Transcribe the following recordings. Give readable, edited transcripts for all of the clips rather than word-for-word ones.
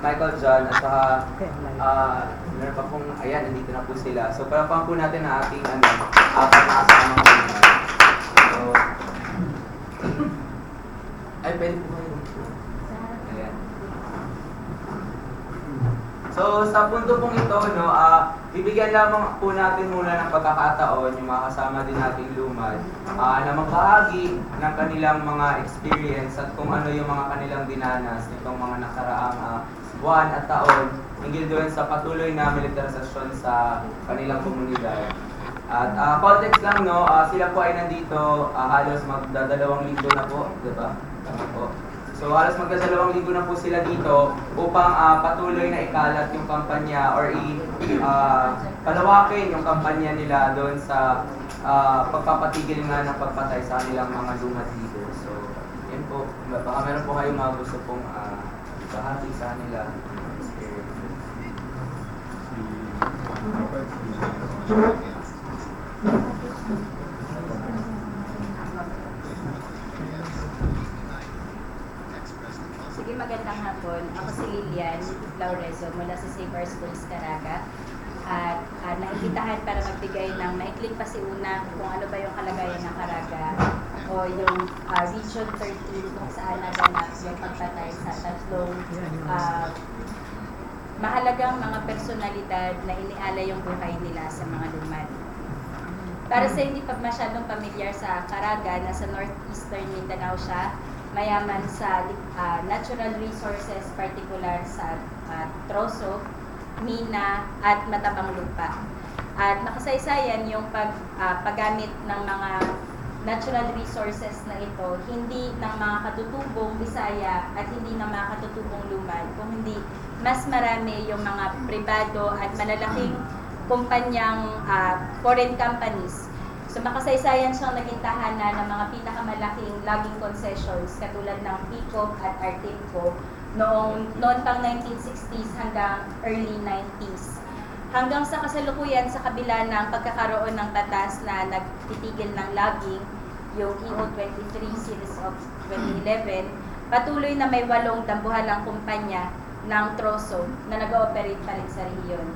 Michael John, at saka meron pa pong, ayan, nandito na po sila. So, palapang po natin ang ating pag-nakasama ko. So, ay, pwede po kayo. Ayan. So, sa punto pong ito, no, bibigyan lamang po natin muna ng pagkakataon yung mga kasama din nating lumad na magbahagi ng kanilang mga experience at kung ano yung mga kanilang dinanas nitong mga nakaraang buwan at taon hinggil doon sa patuloy na militarisasyon sa kanilang komunidad. At context lang, no, sila po ay nandito halos magdadalawang linggo na po, di ba? Tama po. So halos magdadalawang linggo na po sila dito upang patuloy na ikalat yung kampanya or palawakin yung kampanya nila doon sa pagpapatigil nga ng pagpatay sa kanilang mga lumad leaders. So, yun po. Baka meron po kayong mga gusto pong bahagi sa kanila. Sige, magandang hapon. Ako si Lilian Laurezo mula sa Save Our Schools Caraga. At naimbitahan para magbigay ng maikling pasiuna kung ano ba yung kalagayan ng Caraga o yung Region 13 kung saan naganap yung pagpatay sa tatlong mahalagang mga personalidad na iniala yung buhay nila sa mga lumad. Para sa hindi pa masyadong pamilyar sa Caraga, nasa northeastern Mindanao siya, mayaman sa natural resources, particular sa troso, mina, at matabang lupa. At nakasaysayan yung paggamit ng mga natural resources na ito, hindi ng mga katutubong Bisaya at hindi ng mga katutubong lumad, kung hindi mas marami yung mga pribado at malalaking kumpanyang foreign companies. So makasaysayan siyang naging tahanan ng mga pinakamalaking logging concessions katulad ng PICOP at Artimco noon pang 1960s hanggang early 90s. Hanggang sa kasalukuyan sa kabila ng pagkakaroon ng batas na nagtitigil ng logging, yung EO 23 series of 2011, patuloy na may 8 dambuhalang kumpanya ng troso na nag-ooperate pa rin sa rehiyon.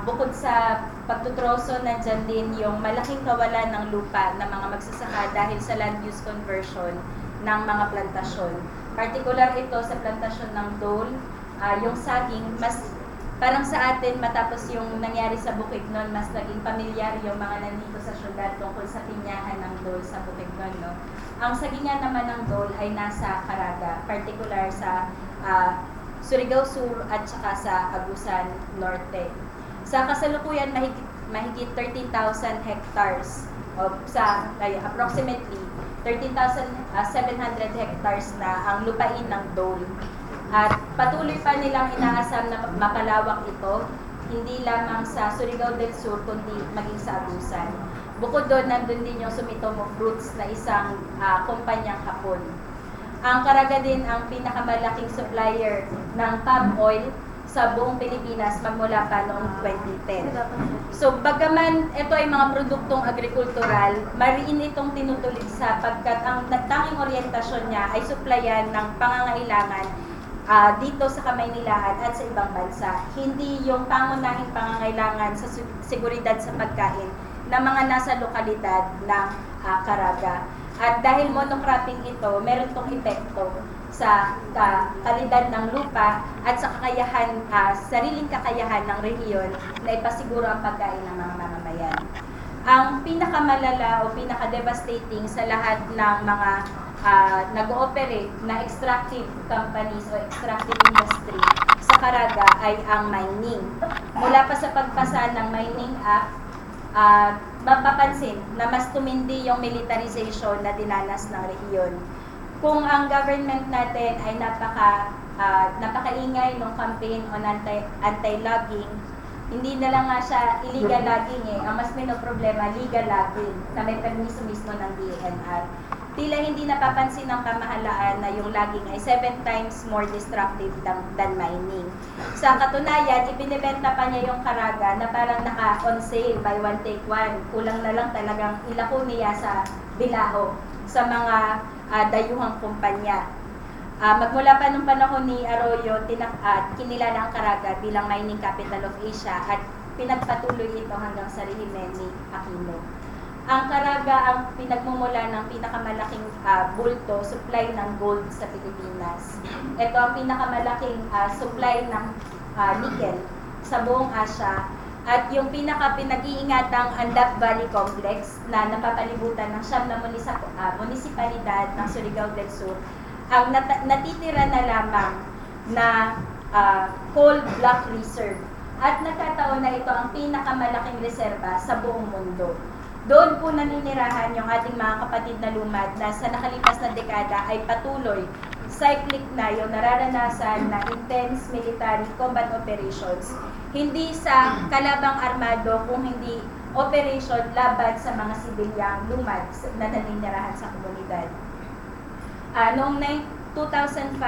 Bukod sa pagtutroso, nandyan din yung malaking kawalan ng lupa ng mga magsasaka dahil sa land use conversion ng mga plantasyon. Particular ito sa plantasyon ng dole, yung saging, mas parang sa atin matapos yung nangyari sa Bukidnon, mas naging pamilyar yung mga nandito sa syudad tungkol sa pinyahan ng dole sa Bukidnon. No? Ang sagingan naman ng dole ay nasa Caraga, particular sa Surigao Sur at saka sa Agusan Norte. Sa kasalukuyan, mahigit 13,000 hectares approximately 13,700 hectares na ang lupain ng dole. At patuloy pa nilang inaasam na mapalawak ito, hindi lamang sa Surigao del Sur, kundi maging sa Agusan. Bukod doon, nandun din yung Sumitomo Fruits na isang kumpanyang Hapon. Ang Caraga din ang pinakamalaking supplier ng palm oil sa buong Pilipinas magmula pa noong 2010. So, bagaman ito ay mga produktong agrikultural, mariin itong tinutulig sapagkat ang tanging oryentasyon niya ay suplayan ng pangangailangan dito sa Kamaynilaan at sa ibang bansa. Hindi yung pangunahing pangangailangan sa seguridad sa pagkain ng mga nasa lokalidad ng Caraga. At dahil monocropping ito, meron itong epekto sa kalidad ng lupa at sa kakayahan, sariling kakayahan ng rehiyon na ipasiguro ang pagkain ng mga mamamayan. Ang pinakamalala o pinaka-devastating sa lahat ng mga nag-ooperate na extractive companies o extractive industry sa Caraga ay ang mining. Mula pa sa pagpasa ng Mining Act, mapapansin na mas tumindi yung militarization na dinanas ng rehiyon. Kung ang government natin ay napakaingay ng campaign on anti-logging, hindi na lang nga siya illegal logging Ang mas problema, legal logging na may permiso mismo ng DENR. Tila hindi napapansin ng pamahalaan na yung logging ay 7 times more destructive than mining. Sa katunayan, ibinibenta pa niya yung Caraga na parang naka-on sale, buy one take one. Kulang na lang talagang ilako niya sa Bilao sa mga dayuhang kumpanya. Magmula pa nung panahon ni Arroyo, kinilala ang Caraga bilang mining capital of Asia at pinagpatuloy ito hanggang sa rehimen ni Aquino. Ang Caraga ang pinagmumula ng pinakamalaking bulto, supply ng gold sa Pilipinas. Ito ang pinakamalaking supply ng nickel sa buong Asia at yung pinag-iingatang Andat Valley Complex na napapalibutan ng siyam na munisipalidad ng Surigao del Sur, ang natitira na lamang na coal block reserve at nagkataon na ito ang pinakamalaking reserba sa buong mundo. Doon po naninirahan yung ating mga kapatid na lumad na sa nakalipas na dekada ay patuloy cyclic na yung nararanasan na intense military combat operations, hindi sa kalabang armado kung hindi operation laban sa mga sibilyang lumad na naninirahan sa komunidad. Noong 2005,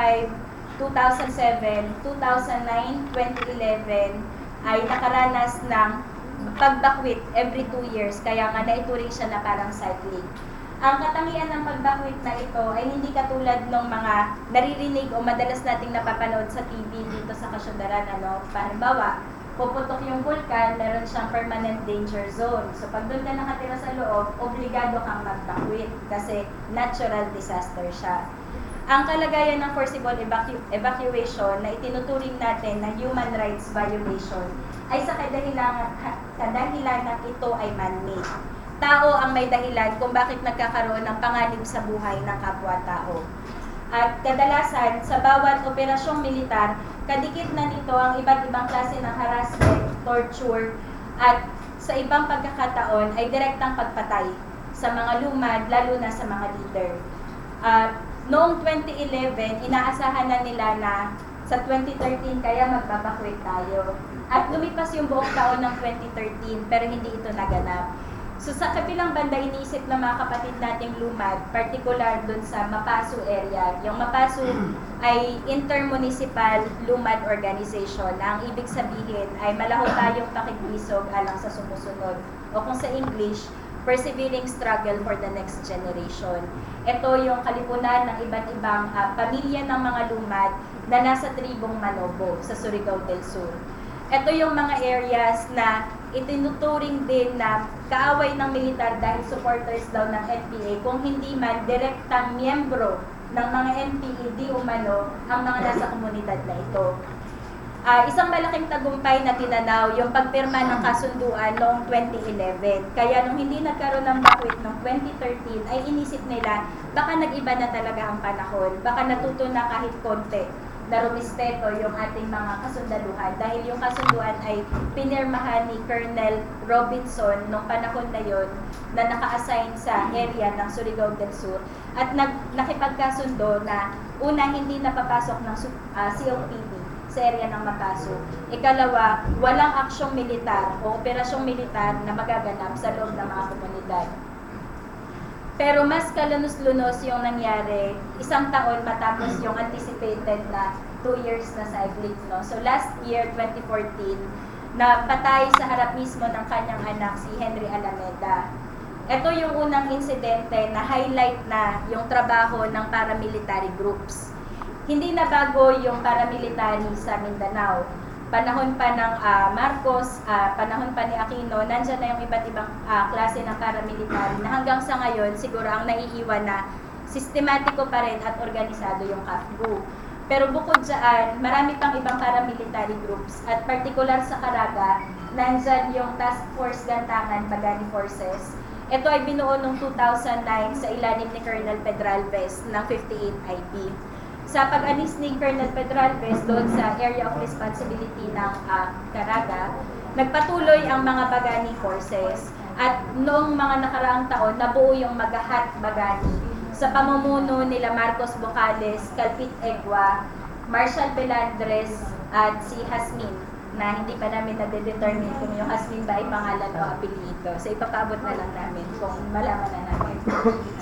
2007, 2009, 2011 ay nakaranas ng pagbakwit every 2 years, kaya nga naituring siya na parang cyclic. Ang katangian ng pagbakwit na ito ay hindi katulad ng mga naririnig o madalas nating napapanood sa TV dito sa Kasyudaran. Halimbawa, puputok yung vulkan, meron siyang permanent danger zone. So pag doon ka nakatira sa loob, obligado kang magbakwit kasi natural disaster siya. Ang kalagayan ng forcible evacuation na itinuturing natin na human rights violation ay sa kadahilanan ito ay man-made. Tao ang may dahilan kung bakit nagkakaroon ng panganib sa buhay ng kapwa-tao. At kadalasan, sa bawat operasyong militar, kadikit na nito ang iba't ibang klase ng harassment, torture, at sa ibang pagkakataon ay direktang pagpatay sa mga lumad, lalo na sa mga leader. Noong 2011, inaasahan na nila na sa 2013 kaya magbabakwit tayo. At lumipas yung buong taon ng 2013 pero hindi ito naganap. So sa kabilang banda, iniisip ng mga kapatid nating lumad, particular dun sa Mapasu area. Yung Mapasu ay Intermunicipal Lumad Organization na ang ibig sabihin ay malaho tayong pakikwisog alang sa sumusunod. O kung sa English, Persevering Struggle for the Next Generation. Ito yung kalipunan ng iba't ibang pamilya ng mga lumad na nasa tribong Manobo sa Surigao del Sur. Ito yung mga areas na itinuturing din na kaaway ng militar dahil supporters daw ng NPA, kung hindi man direktang miyembro ng mga NPA di umano ang mga nasa komunidad na ito. Isang malaking tagumpay na tinanaw yung pagpirma ng kasunduan noong 2011. Kaya nung hindi nagkaroon ng bakwit noong 2013 ay inisip nila baka nag-iba na talaga ang panahon, baka natuto na kahit konti na rumispeto yung ating mga kasundaluhan dahil yung kasunduan ay pinirmahan ni Colonel Robinson nung panahon na yon na naka-assign sa area ng Surigao del Sur at nakipagkasundo na una hindi napapasok ng COPD sa area ng Mapasu. Ikalawa, walang aksyong militar o operasyong militar na magaganap sa loob ng mga komunidad. Pero mas kalunos-lunos yung nangyari isang taon matapos yung anticipated na 2 years na cyclic. No? So last year, 2014, na patay sa harap mismo ng kanyang anak si Henry Alameda. Ito yung unang insidente na highlight na yung trabaho ng paramilitary groups. Hindi na bago yung paramilitary sa Mindanao. Panahon pa ng Marcos, panahon pa ni Aquino, nandyan na yung iba't ibang klase ng paramilitary na hanggang sa ngayon siguro ang naiiwan na sistematiko pa rin at organisado yung CAFGU. Pero bukod dyan, marami pang ibang paramilitary groups at particular sa Caraga, nandyan yung Task Force Gantangan Bagani Forces. Ito ay binuo noong 2009 sa ilalim ni Colonel Pedralbes ng 58 IB. Sa pag-alis ni Colonel Pedralbes doon sa area of responsibility ng Caraga, nagpatuloy ang mga Bagani forces at noong mga nakaraang taon nabuo yung Magahat Bagani sa pamumuno nila Marcos Bocales, Calpit Egua, Marshal Belandres at si Hasmin na hindi pa namin na-determine kung yung Hasmin ba ay pangalan o apelyido. So ipapaabot na lang namin kung malaman na namin.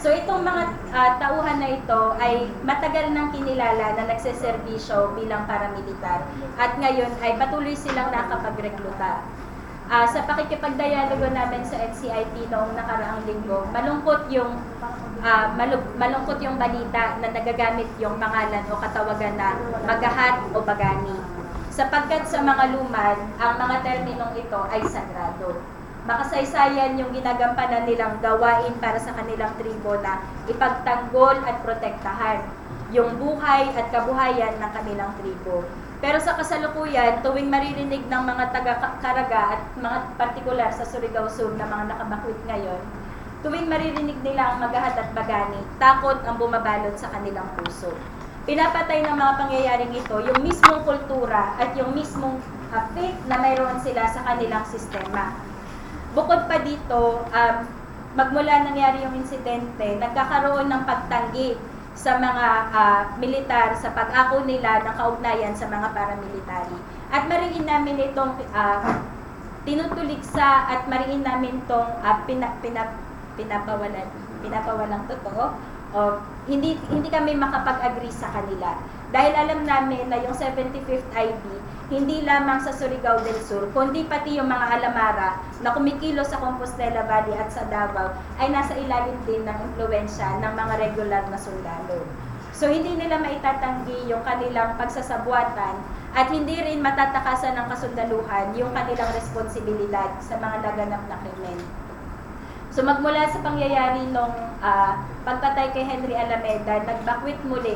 So itong mga tauhan na ito ay matagal nang kinilala na nagseserbisyo bilang paramilitar at ngayon ay patuloy silang nakapagrekluta. Sa pakikipagdialogo namin sa NCIT noong nakaraang linggo, malungkot yung balita na nagagamit yung pangalan o katawagan na Magahat o Bagani. Sapagkat sa mga lumad, ang mga terminong ito ay sagrado. Makasaysayan yung ginagampanan nilang gawain para sa kanilang tribo na ipagtanggol at protektahan yung buhay at kabuhayan ng kanilang tribo. Pero sa kasalukuyan, tuwing maririnig ng mga taga-Caraga at mga partikular sa Surigao Sur na mga nakabakwit ngayon, tuwing maririnig nila ang Magahat at Bagani, takot ang bumabalot sa kanilang puso. Pinapatay ng mga pangyayaring ito yung mismong kultura at yung mismong faith na mayroon sila sa kanilang sistema. Bukod pa dito, magmula nangyari yung insidente, nagkakaroon ng pagtanggi sa mga militar sa pag-ako nila ng kaugnayan sa mga paramilitary. At mariin namin itong tinutuligsa at mariin namin itong pinapawalang totoo. Hindi kami makapag-agree sa kanila. Dahil alam namin na yung 75th IB, hindi lamang sa Surigao del Sur, kundi pati yung mga Alamara na kumikilo sa Compostela Valley at sa Davao ay nasa ilalim din ng impluwensya ng mga regular na sundalo. So hindi nila maitatanggi yung kanilang pagsasabuatan at hindi rin matatakasan ng kasundaluhan yung kanilang responsibilidad sa mga naganap na krimen. So magmula sa pangyayari nung pagpatay kay Henry Alameda, nagbakwit muli.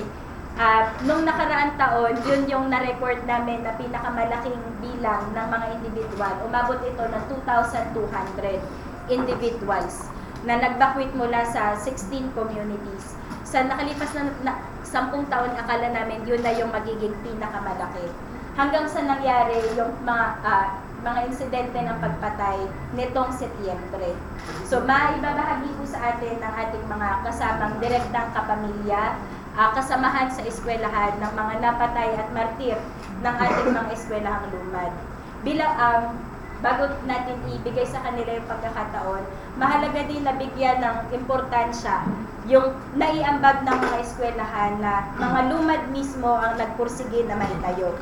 Nung nakaraang taon, yun yung na-record namin na pinakamalaking bilang ng mga individual. Umabot ito ng 2,200 individuals na nagbakwit mula sa 16 communities. Sa nakalipas na 10 taon, akala namin yun na yung magiging pinakamalaki. Hanggang sa nangyari yung mga insidente ng pagpatay nitong Setyembre. So maibabahagi po sa atin ng ating mga kasamang direktang kapamilya, kasamahan sa eskwelahan ng mga napatay at martir ng ating mga eskwelahang lumad. Bago natin ibigay sa kanila yung pagkakataon, mahalaga din na bigyan ng importansya yung naiambag ng mga eskwelahan na mga lumad mismo ang nagpursige na maitayo.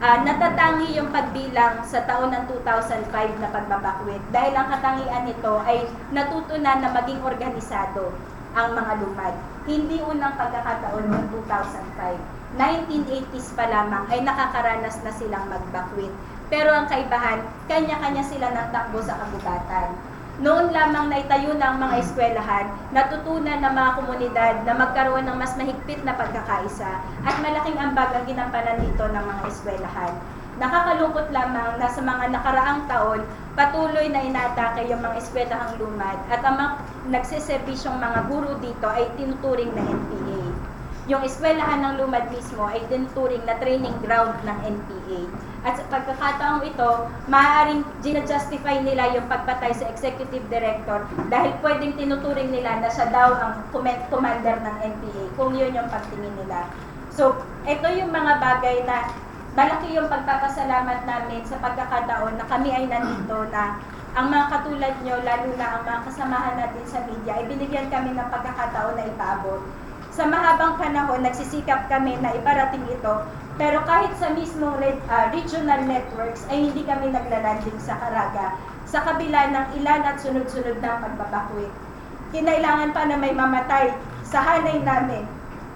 Natatangi yung pagbilang sa taon ng 2005 na pagbabakwit dahil ang katangian nito ay natutunan na maging organisado ang mga lumad. Hindi unang pagkakataon ng 2005. 1980s pa lamang ay nakakaranas na silang magbakwit. Pero ang kaibahan, kanya-kanya sila ng takbo sa kagubatan. Noon lamang naitayo ng mga eskwelahan, natutunan ng mga komunidad na magkaroon ng mas mahigpit na pagkakaisa at malaking ambag ang ginampanan dito ng mga eskwelahan. Nakakalungkot lamang na sa mga nakaraang taon, patuloy na inaatake yung mga eskwelahang lumad at ang mga nagsiserbisyong mga guro dito ay tinuturing na NPA. Yung eskwelahan ng lumad mismo ay tinuturing na training ground ng NPA. At sa pagkakataong ito, maaaring ginajustify nila yung pagpatay sa executive director dahil pwedeng tinuturing nila na siya daw ang commander ng NPA kung yun yung pagtingin nila. So, ito yung mga bagay na malaki yung pagpapasalamat namin sa pagkakataon na kami ay nandito na ang mga katulad nyo, lalo na ang mga kasamahan natin sa media, ay binigyan kami ng pagkakataon na ipaabot. Sa mahabang panahon, nagsisikap kami na iparating ito, pero kahit sa mismong regional networks ay hindi kami naglalanding sa Caraga sa kabila ng ilan at sunod-sunod na pagbabakwit. Kinailangan pa na may mamatay sa hanay namin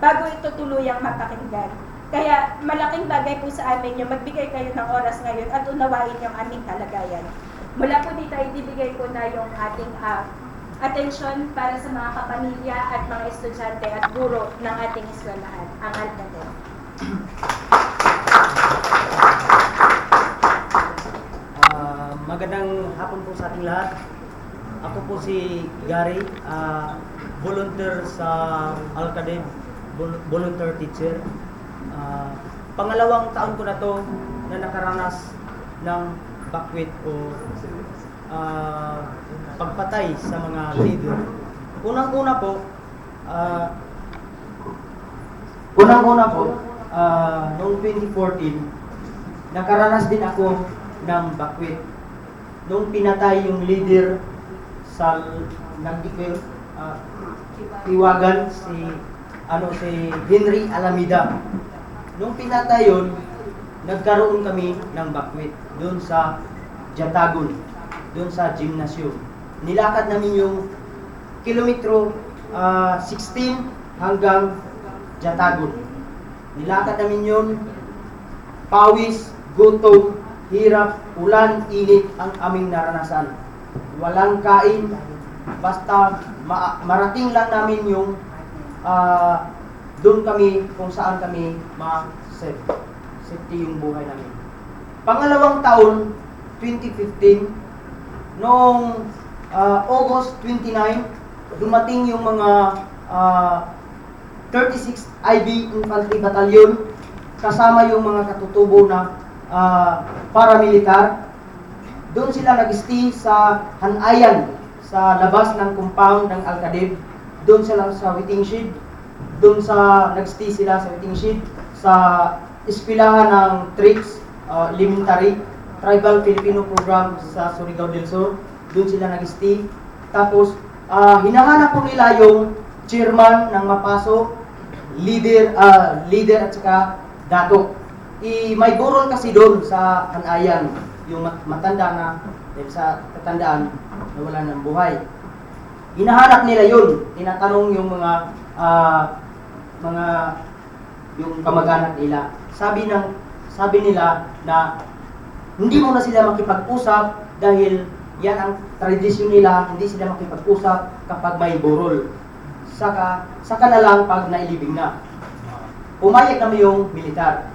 bago ito tuluyang mapakinggan. Kaya malaking bagay po sa amin yung magbigay kayo ng oras ngayon at unawain yung aming kalagayan. Mula po dito ay ibibigay ko na yung ating atensyon para sa mga kapamilya at mga estudyante at guro ng ating eskwelahan, ang Alcatel. Magandang hapon po sa ating lahat. Ako po si Gary, volunteer sa Alcatel, volunteer teacher. Pangalawang taon ko na to na nakaranas ng bakwit o pagpatay sa mga leader. Unang-una po, noong 2014, nakaranas din ako ng bakwit. Nung pinatay yung leader sa Iwagan, si Henry Alameda. Nung pinatay yun, nagkaroon kami ng bakwit doon sa Jatagon, doon sa gymnasium. Nilakad namin yung kilometro 16 hanggang Jatagon. Nilakad namin yun, pawis, gutom, hirap, ulan, init ang aming naranasan. Walang kain, basta marating lang namin yung doon kami kung saan kami safety yung buhay namin. Pangalawang taon, 2015, noong August 29, dumating yung mga 36 IB Infantry Battalion kasama yung mga katutubo na paramilitar. Doon sila nag-stay sa Hanayan, sa labas ng compound ng Alcadib. Doon sila sa waiting shed. Doon sa nag-stay sila sa waiting shed sa eskwelahan ng TRICS, Elementary Tribal Filipino Program sa Surigao del Sur. Doon sila nag-stay. Tapos hinahanap po nila yung chairman ng Mapaso, leader at saka dato. May burol kasi doon sa Hanayan, yung matanda na dahil sa katandaan nawala ng buhay. Hinahanap nila yun. Tinatanong yung mga yung kamag-anak nila. Sabi nila na hindi mo na sila makipag-usap dahil yan ang tradisyon nila, hindi sila makipag-usap kapag may burol. Saka na lang pag nailibing na. Pumayag naman yung militar.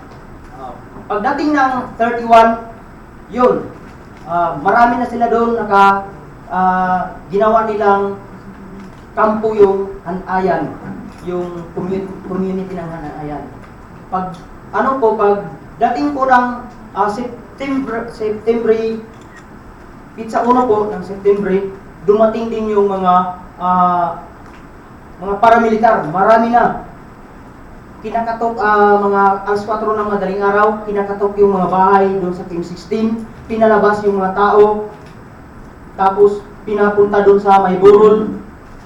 Pagdating ng 31, yun, marami na sila doon ginawa nilang kampo yung Hanayan, yung community ng Hanayan. Pag dating ko ng September, pizza 1 po ng September, dumating din yung mga paramilitar, marami na. Kinakatok mga alas 4 ng madaling araw, kinakatok yung mga bahay doon sa Team 16, pinalabas yung mga tao, tapos pinapunta doon sa may burol,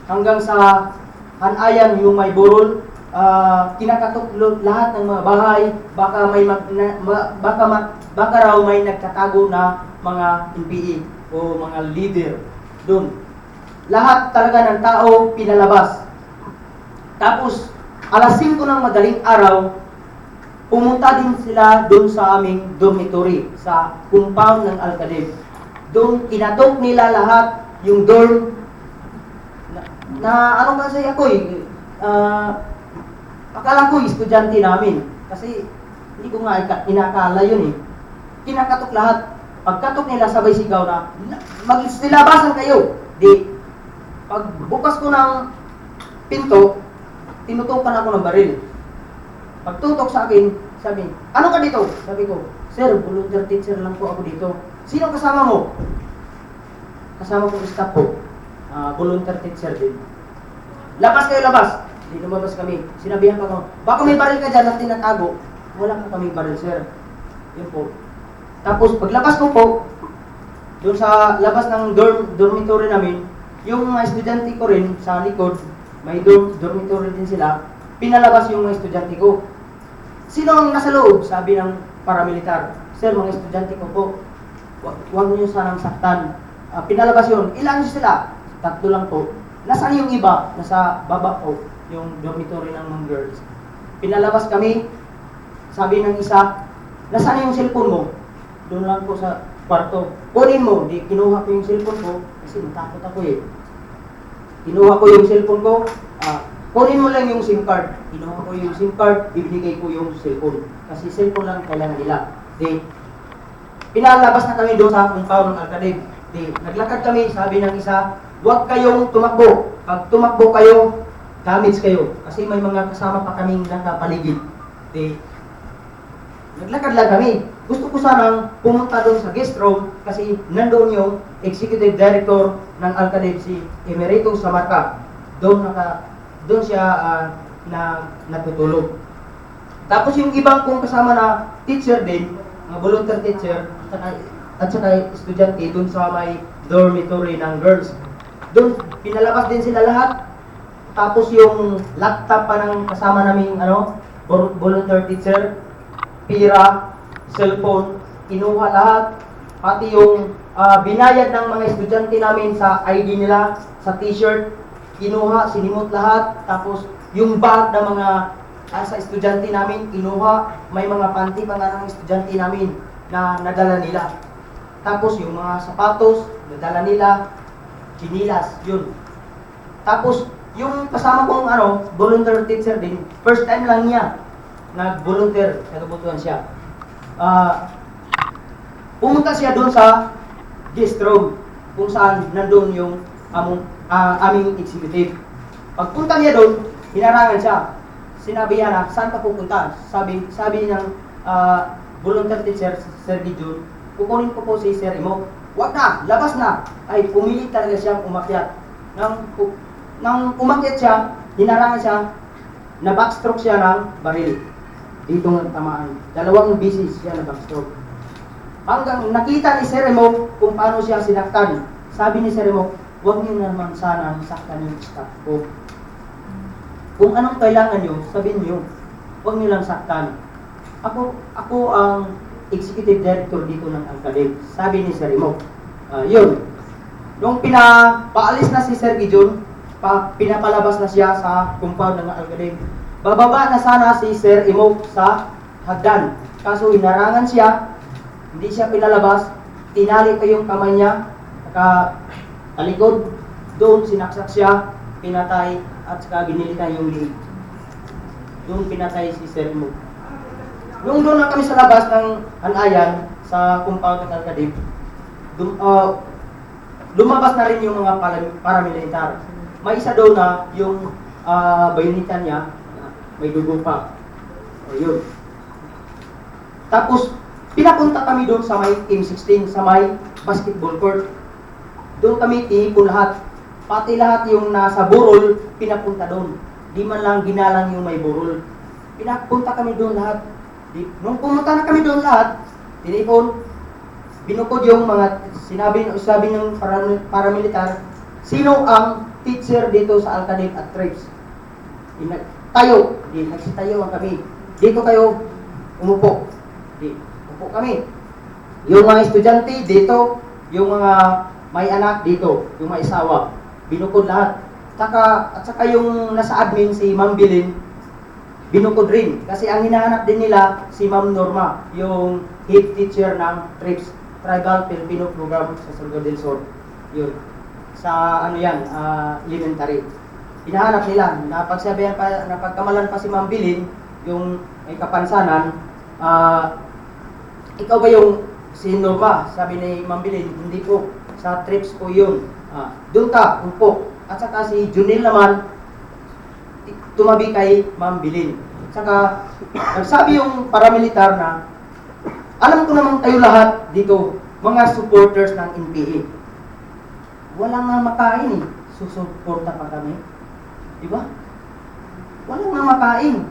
hanggang sa Hanayan yung may burol, kinakatok lahat ng mga bahay, baka raw may nagtatago na mga NPA o mga leader doon. Lahat talaga ng tao pinalabas. Tapos alas 5 ng madaling araw, pumunta din sila doon sa aming dormitory, sa compound ng Alcadib. Doon, kinatok nila lahat yung dorm na ano kasi ako akala ko estudyante namin. Kasi hindi ko nga inakala yun eh. Kinakatok lahat. Pagkatok nila sabay sigaw na, magsilabasan kayo. Di, pag bukas ko ng pinto, tinutukan ako ng baril. Pagtutok sa akin, sabi, ano ka dito? Sabi ko, sir, volunteer teacher lang po ako dito. Sino kasama mo? Kasama ko staff po. Volunteer teacher din. Labas kayo, labas. Hindi lumabas kami. Sinabihan ko, baka may baril ka dyan na tinatago. Wala ko kaming baril, sir. Yun po. Tapos, paglabas ko po, doon sa labas ng dormitory namin, yung mga estudyante ko rin sa likod, may dormitory din sila, pinalabas yung mga estudyante ko. Sino ang nasa loob? Sabi ng paramilitar, sir, mga estudyante ko po, huwag niyo sanang saktan. Pinalabas yun. Ilan sila? 3 lang po. Nasaan yung iba? Nasa baba po, yung dormitory ng mga girls. Pinalabas kami, sabi ng isa, nasaan yung cellphone mo? Doon lang po sa kwarto. Kunin mo. Di, kinuha ko yung cellphone ko, kasi natakot ako eh. Kinuha ko yung cellphone ko, kunin mo lang yung SIM card. Kinuha ko yung SIM card, ibinigay ko yung cellphone. Kasi cellphone lang kailangan nila. Di, pinalabas na kami doon sa compound ng Alcadib. Di, naglakad kami, sabi ng isa, huwag kayong tumakbo. Pag tumakbo kayo, damage kayo. Kasi may mga kasama pa kaming nakapaligid. Di, naglakad lang kami. Gusto ko sanang pumunta doon sa guest room kasi nandoon yung executive director ng Alcadib, si Emerito Samarca. Doon siya natutulog. Tapos yung ibang kong kasama na teacher din, mga volunteer teacher, at saka estudyante doon sa may dormitory ng girls. Doon, pinalabas din sila lahat. Tapos yung laptop pa ng kasama naming volunteer teacher, pira, cellphone, kinuha lahat, pati yung binayad ng mga estudyante namin sa ID nila, sa t-shirt, kinuha, sinimot lahat, tapos yung bag ng mga sa estudyante namin, kinuha, may mga panty pa nga ng estudyante namin na nadala nila. Tapos yung mga sapatos, nadala nila, chinilas, yun. Tapos yung kasama kong volunteer teacher din, first time lang niya nag-volunteer, nagbutuan siya. Pumunta siya doon sa guest room kung saan nandun yung aming executive. Pagpunta niya doon, hinarangan siya. Sinabi niya na, saan ka pupunta? Sabi ng volunteer teacher, Sir Gideon, kukunin ko po si Sir Imo. Wag na, labas na. Ay, pumilit talaga siyang umakyat. Nang umakyat siya, hinarangan siya, na backstroke siya ng baril. Dito nga tamaan. 2 beses siya na backstroke. Hanggang nakita ni Sir Imo kung paano siya sinaktan. Sabi ni Sir Imo, huwag niyo naman sana saktan yung staff ko. Kung anong kailangan niyo, sabihin niyo. Huwag niyo lang saktan. Ako ang executive director dito ng Alcadem. Sabi ni Sir Imo. Yun. Nung pinapaalis na si Sir Gideon, pinapalabas na siya sa compound ng Alcadem. Bababa na sana si Sir Imo sa hagdan. Kaso hinarangan siya, hindi siya pinalabas, tinali pa yung kamay niya, talikod, doon sinaksak siya, pinatay, at saka ginilitan yung liig. Doon pinatay si Sir Imo. Nung doon na kami sa labas ng Hanayan, sa compound ng Alcadem, lumabas na rin yung mga paramilitar. May isa doon na yung bayonitan niya, may dugo pa. Ayun. Tapos, pinapunta kami doon sa may Team 16, sa may basketball court. Doon kami tinipon lahat. Pati lahat yung nasa burol, pinapunta doon. Di man lang ginalang yung may burol. Pinapunta kami doon lahat. Nung pumunta na kami doon lahat, tinipon, binukod yung mga sabi ng paramilitar, sino ang teacher dito sa Alcadem at Trips? Tayo. Nagsitayo kami. Dito kayo umupo. Upo kami. Yung mga estudyante dito, yung mga may anak dito, yung may asawa, binukod lahat. At saka yung nasa admin si Ma'am Bilin, binukod rin. Kasi ang hinahanap din nila si Ma'am Norma, yung head teacher ng TRIPS, Tribal Filipino Program sa Surigao del Sur. Yun. Sa elementary. Hinahanap nila, napagkamalan pa si Ma'am Bilin, yung may kapansanan, ikaw ba yung si Norma? Sabi ni Ma'am Bilin, hindi po, sa TRIPS ko yun. Doon ka, upo. At saka si Junil naman, tumabi kay Ma'am Bilin. Saka, nagsabi yung paramilitar na, alam ko naman kayo lahat dito, mga supporters ng NPA. Walang nga makain susuporta pa kami. Diba? Walang nga makain.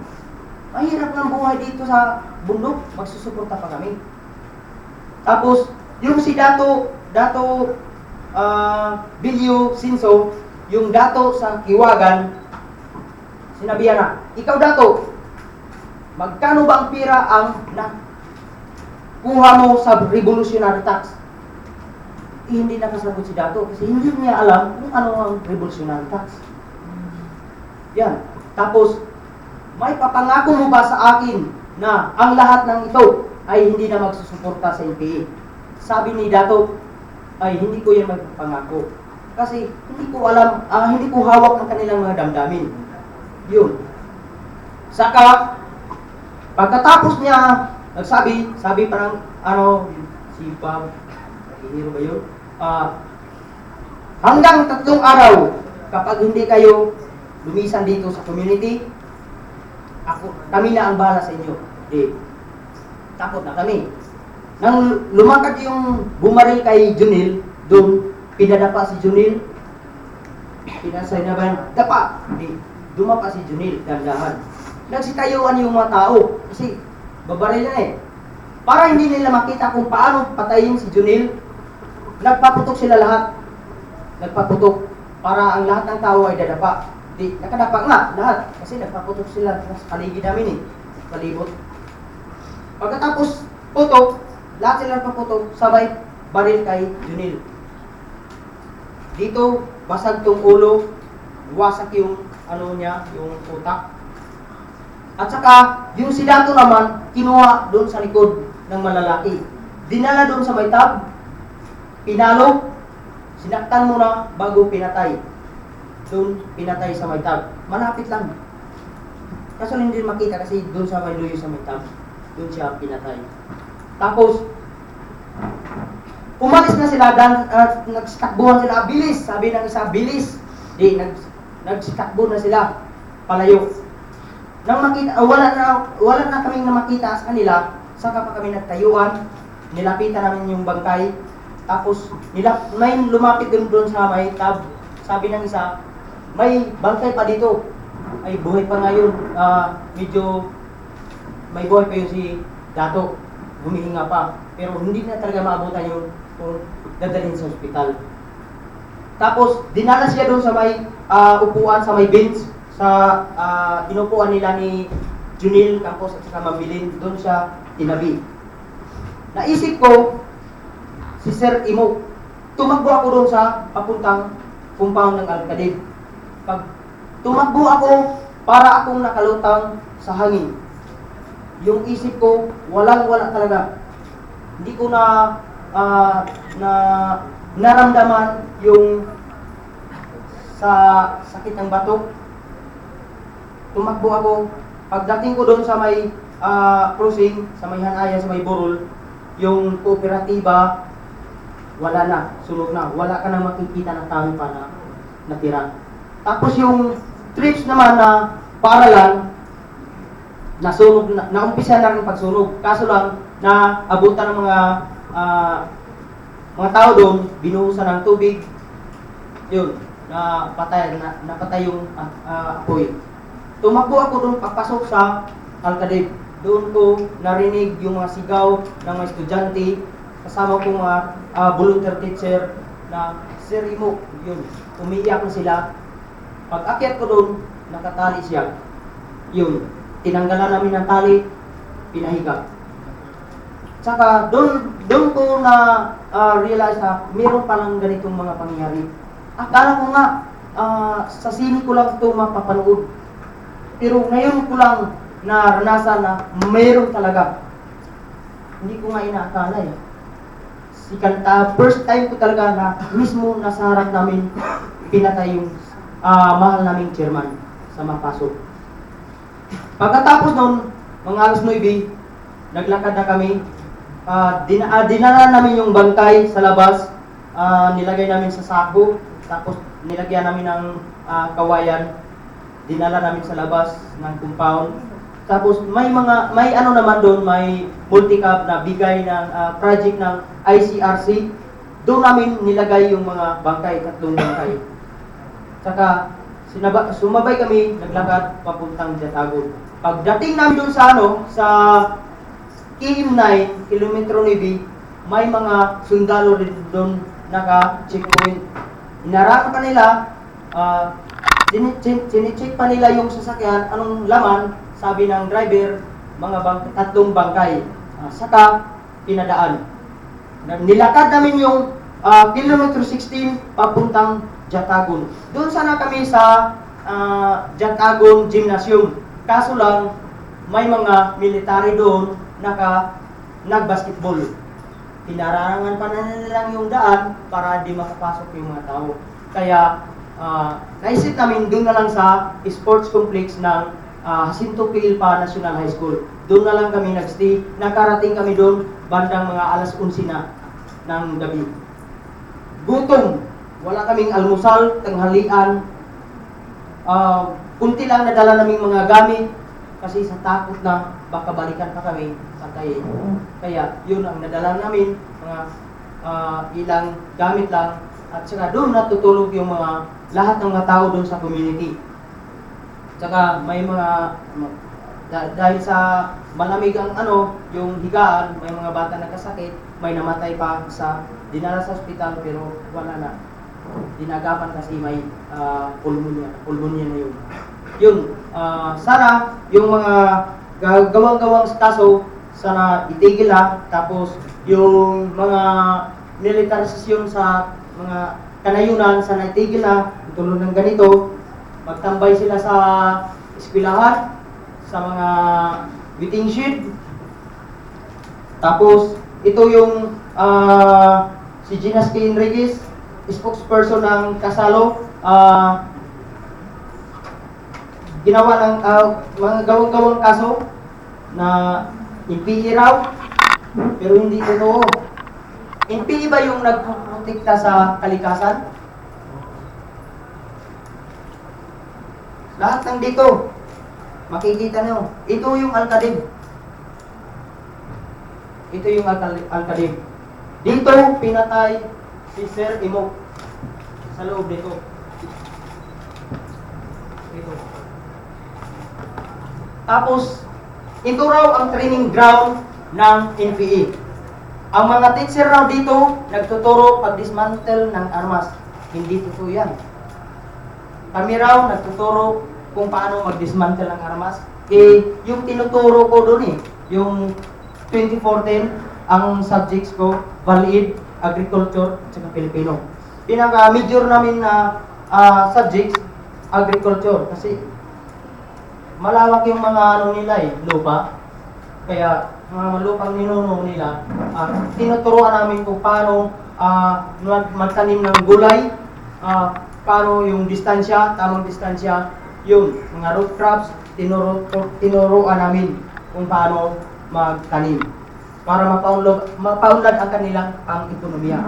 Mahirap ng buhay dito sa bundok, magsusuporta pa kami. Tapos, yung si Dato Bilyo Sinso, yung Dato sa Kiwagan, sinabihan na, ikaw Dato, magkano ba ang pira ang kuha mo sa revolutionary tax? Hindi nakasagot si Dato kasi hindi niya alam kung ano ang revolutionary tax. Yan. Tapos, may papangako mo ba sa akin na ang lahat ng ito ay hindi na magsusuporta sa NPA? Sabi ni Dato, ay hindi ko yan magpapangako. Kasi hindi ko alam, hindi ko hawak ang kanilang mga damdamin. Yun. Saka, pagkatapos niya, sabi parang, si Bob, hihiro ba yun? Hanggang 3 araw, kapag hindi kayo lumisan dito sa community, kami na ang bahala sa inyo. Takot na kami. Nang lumakad yung bumaril kay Junil, doon, pinadapa si Junil, pinasay na ba, dapa, dumapa si Junil, dandahan. Nagsitayuan yung mga tao, kasi babaril na eh. Para hindi nila makita kung paano patayin si Junil, nagpaputok sila lahat. Nagpaputok, para ang lahat ng tao ay dadapa. Nakadapa nga, lahat, kasi nagpaputok sila sa paligid namin eh, palibot. Pagkatapos putok, lahat sila nagpaputok, sabay baril kay Junil. Dito, basag tong ulo, wasak yung ano niya, yung utak. At saka, yung si Dato naman, kinuha doon sa likod ng malalaki. Dinala doon sa may tab, pinalo, sinaktan muna bago pinatay. Doon, pinatay sa may tab. Malapit lang. Kaso hindi makita kasi doon sa may luyo sa may tab. Doon siya pinatay. Tapos, umalis na sila, nagsitakbuhan sila, bilis. Sabi ng isa, bilis. Di, nagsitakbo na sila, palayo. Nang makita, wala na kaming makita sa kanila, saka pa kami nagtayuan, nilapitan namin yung bangkay, tapos may lumapit doon sa may tab. Sabi ng isa, may bangkay pa dito. Ay, buhay pa ngayon. Medyo may buhay pa yun si Dato. Humihinga pa. Pero hindi na talaga maabutan yung kung dadalhin sa ospital. Tapos, dinala siya doon sa may upuan, sa may bench, sa inupuan nila ni Junil Campos at saka Mabilin. Doon siya tinabi. Naisip ko, si Sir Imo, tumakbo ako doon sa papuntang compound ng Alcadib. Pag tumakbo ako, para akong nakalutang sa hangin. Yung isip ko, walang-wala talaga. Hindi ko na naramdaman yung sa sakit ng batok. Tumakbo ako. Pagdating ko doon sa may crossing, sa may Hanaya, sa may Burol, yung kooperatiba, wala na, sunog na. Wala ka nang makikita ng tao pa na natira. Tapos yung trips naman na paaralan, nasunog na, naumpisa na rin pagsunog. Kaso lang, naabutan ng mga tao doon, binuhusan ng tubig, yun, napatay yung apoy. Tumakbo ako doon, papasok sa Alcadib. Doon ko narinig yung mga sigaw ng mga estudyante, kasama ko mga volunteer teacher na Sir Imo, yun, umiiyak na sila. Pag akyat ko doon, nakatali siya. Yun, tinanggalan namin ng tali, pinahiga. Tsaka doon ko na realize na meron palang ganitong mga pangyayari. Akala ko nga, sa sine ko lang ito mapapanood. Pero ngayon ko lang naranasan na mayroon talaga. Hindi ko nga inaakala eh. First time ko talaga na mismo nasa harap namin pinatay yung mahal naming chairman sa Mapasok. Pagkatapos nun, mga alas 9, naglakad na kami. Dinala namin yung bangkay sa labas, nilagay namin sa sako, tapos nilagyan namin ng kawayan, dinala namin sa labas ng compound. Tapos may ano naman doon, may multi-cap na bigay ng project ng ICRC. Doon namin nilagay yung mga bangkay, 3 bangkay. Saka sumabay kami, naglakad papuntang Jatagon. Pagdating namin doon sa sa KM9, kilometro 9, may mga sundalo rin doon naka-checkpoint. Inarangan pa nila, sinicheck pa nila yung sasakyan, anong laman, sabi ng driver, mga 3 bangkay. Saka, pinadaan. Nilakad namin yung kilometro 16 papuntang Jatagon. Doon sana kami sa Jatagon Gymnasium. Kaso lang, may mga military doon nag-basketball. Pinarangan pa na nilang yung daan para di makapasok yung mga tao. Kaya, naisip namin doon na lang sa sports complex ng Jacinto P. Ilpa National High School. Doon na lang kami nagstay. Nakarating kami doon bandang mga alas 11 na ng gabi. Gutom. Wala kaming almusal, tanghalian. Kunti lang nadala naming mga gamit kasi sa takot na baka balikan pa kami patayin. Kaya yun ang nadala namin, mga ilang gamit lang, at saka doon natutulog yung mga lahat ng mga tao doon sa community. Saka may mga dahil sa malamig ang yung higaan, may mga bata nagkasakit, may namatay pa sa dinala sa ospital pero wala na. Dinagapan kasi may pulmonya na yun. Yun, sana yung mga gawang-gawang kaso sana itigil na, tapos yung mga militarisasyon sa mga kanayunan sa naitigil na tulad ng ganito, magtambay sila sa eskwelahan, sa mga waiting shed. Tapos, ito yung si Gina K. Enriquez, spokesperson ng Kasalo, ginawa ng mga gawang-gawang kaso na NPE raw, pero hindi totoo. NPE ba yung nagprotekta sa kalikasan? Lahat ng dito, makikita nyo, ito yung Alcadib. Ito yung Alcadib. Dito, pinatay si Sir Imok sa loob dito. Dito. Tapos, ito raw ang training ground ng NPE. Ang mga teacher raw dito, nagtuturo pag-dismantle ng armas. Hindi totoo yan. Kami raw nagtuturo kung paano mag-dismantle ng armas. Yung tinuturo ko doon yung 2014, ang subjects ko, Valid, Agriculture, at saka Filipino. Pinaka-major namin na subjects, Agriculture. Kasi malawak yung mga nila lupa. Kaya mga lupang ninuno nila, tinuturuan namin kung paano magtanim ng gulay, paano yung distansya, tamang distansya, yung mga root crops, tinuruan namin kung paano magtanim para mapaunlad ang kanilang pang-ekonomiya.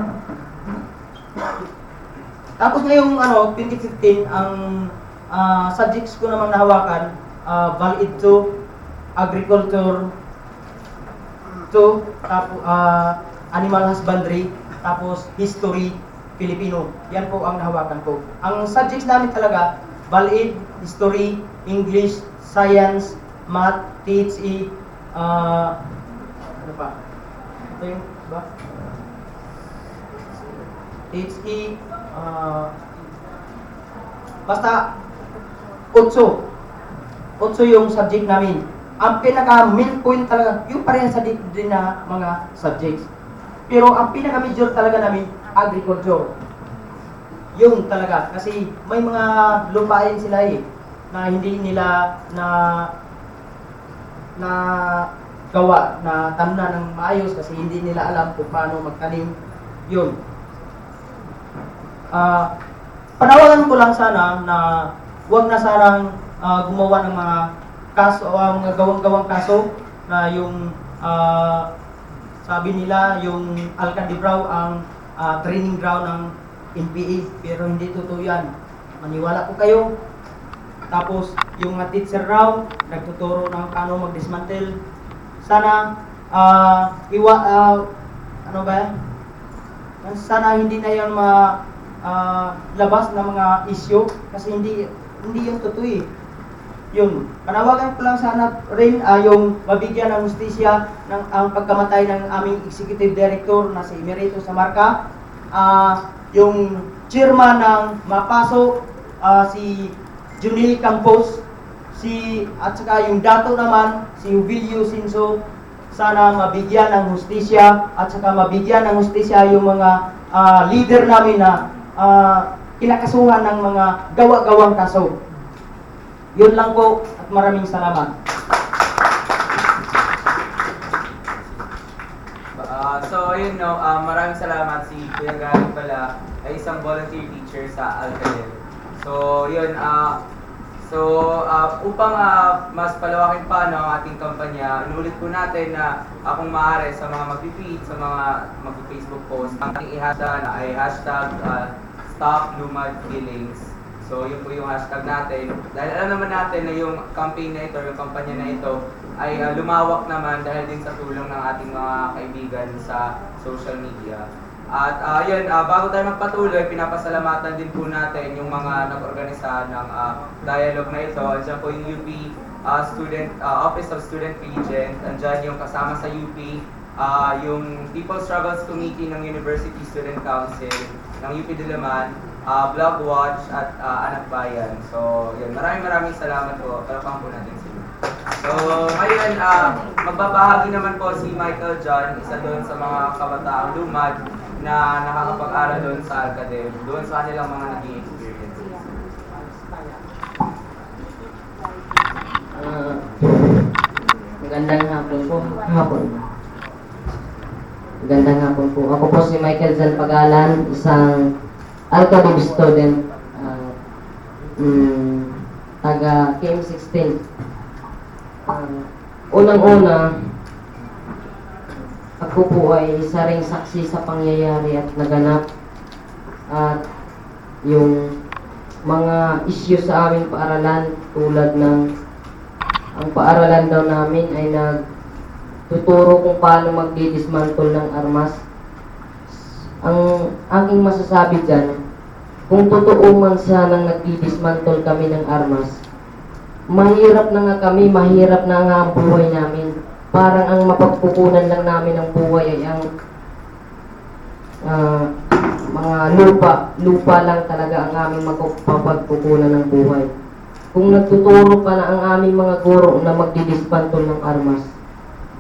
Tapos ngayong 2015, ang subjects ko naman nahawakan, Valid 2, Agriculture 2, tapos Animal Husbandry, tapos History, Filipino. Yan po ang nahawakan ko. Ang subjects namin talaga, Valid, History, English, Science, Math, THE, ano pa? Ito yung ba? THE, basta 8 yung subject namin. Ang pinaka-main point talaga, yung pareha sa din na mga subjects. Pero ang pinaka-major talaga namin, agriculture. Yun talaga. Kasi may mga lupain sila na hindi nila na gawa, na tamna ng maayos kasi hindi nila alam kung paano magtanim. Yun. Panawagan ko lang sana na huwag na sanang gumawa ng mga kaso, mga gawang-gawang kaso na yung sabi nila yung Alcadib raw ang training ground ng NPE, pero hindi totoo yan. Maniwala po kayo. Tapos yung mga teacher raw nagtuturo ng paano mag-dismantle. Sana ano ba yan? Sana hindi na yan labas ng mga issue kasi hindi yung totoo Yun, panawagan ko lang sana rin yung mabigyan ng hustisya ng ang pagkamatay ng aming executive director na si Emerito Samarca, yung chairman ng Mapaso, si Junil Campos, at saka yung dato naman, si Jubilio Sinso. Sana mabigyan ng hustisya at saka mabigyan ng hustisya yung mga leader namin na kinakasuhan ng mga gawa-gawang kaso. Yun lang po at maraming salamat. So ayun maraming salamat si Kuya Gary pala ay isang volunteer teacher sa Alcadib. So yun upang mas palawakin pa ang ating kampanya, inulit po natin na kung maaari sa mga mag-feed, sa mga mag-Facebook post, ang ating ihasa na ay hashtag Stop Lumad Killings. So yun po yung hashtag natin. Dahil alam naman natin na yung campaign na ito, yung kampanya na ito ay lumawak naman dahil din sa tulong ng ating mga kaibigan sa social media. At bago tayo magpatuloy, pinapasalamatan din po natin yung mga nag-organisa ng dialogue na ito. Andiyan po yung UP Office of Student Regent, andiyan yung kasama sa UP, yung People's Struggles Committee ng University Student Council, ng UP Diliman, Blog Watch at Anak Bayan. So, yun, maraming salamat po. Palapang po natin sila. So, ngayon, magbabahagi naman po si Michael John, isa doon sa mga kabataang lumad na nakakapag-aral doon sa Alcatel, doon sa kanilang mga naging experiences. Magandang hapon po. Magandang hapon po. Ako po si Michael Zan Pagalan, isang Alcatel student, taga KM16. Unang-una, ako po ay isa ring saksi sa pangyayari at naganap at yung mga issue sa aming paaralan tulad ng ang paaralan daw namin ay nagtuturo kung paano magdi-dismantle ng armas. Ang aking masasabi dyan, kung totoo man sanang nagdi-dismantle kami ng armas, mahirap na nga kami, mahirap na nga ang buhay namin. Parang ang mapagkukunan lang namin ng buhay ay ang mga lupa lang talaga ang aming mapagkukunan ng buhay. Kung nagtuturo pa na ang aming mga guro na magdidismantle ng armas,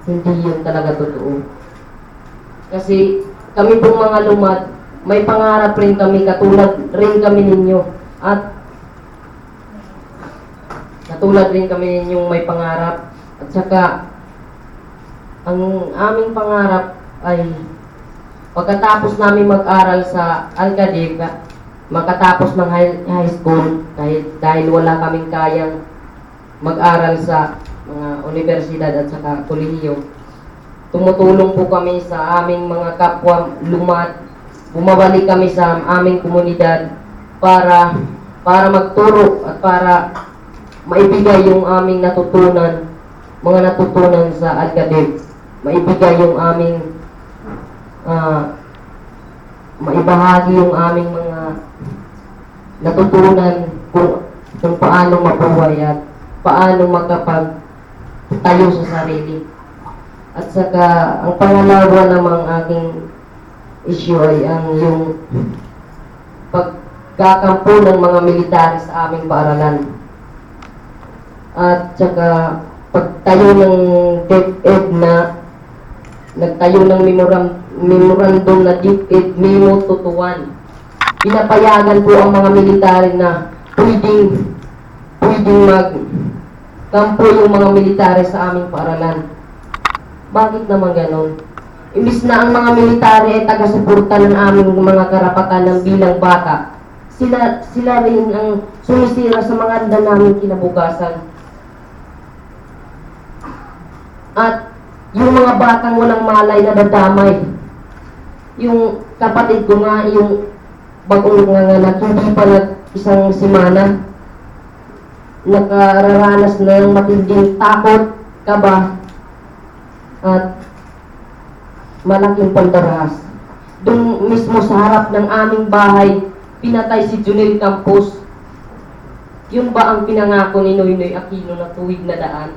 hindi yun talaga totoo. Kasi kami pong mga lumad, may pangarap rin kami, katulad rin kami ninyo. At katulad rin kami ninyong may pangarap. At saka, ang aming pangarap ay pagkatapos namin mag-aral sa Alcadig, makatapos ng high school, dahil wala kaming kayang mag-aral sa mga universidad at saka kolehiyo, tumutulong po kami sa aming mga kapwa lumad. Bumabalik kami sa aming komunidad para magturo at para maibigay yung aming mga natutunan sa Alcadig. Maibigay yung aming maibahagi yung aming mga natutunan kung paano mabuhay at paano makapagtayo sa sarili. At saka, ang pangalawa namang aking issue ay yung pagkakampo ng mga military sa aming paaralan. At saka, pagtayo ng DepEd na nagtayo ng memorandum na DepEd Memo Tutuan. Pinapayagan po ang mga military na pwedeng magkampo yung mga military sa aming paaralan. Bakit naman ganon? Imbis na ang mga military ay taga-suporta ng aming mga karapatan ng bilang bata, sila rin ang sumisira sa mga handa namin kinabukasan. At yung mga batang walang malay na dadamay. Yung kapatid ko nga, yung bagong nanganak, hindi pa isang semana, nakararanas na ng matinding takot, kaba, at malaking pandarahas. Doon mismo sa harap ng aming bahay, pinatay si Junel Campos. Yun ba ang pinangako ni Noynoy Aquino na tuwid na daan?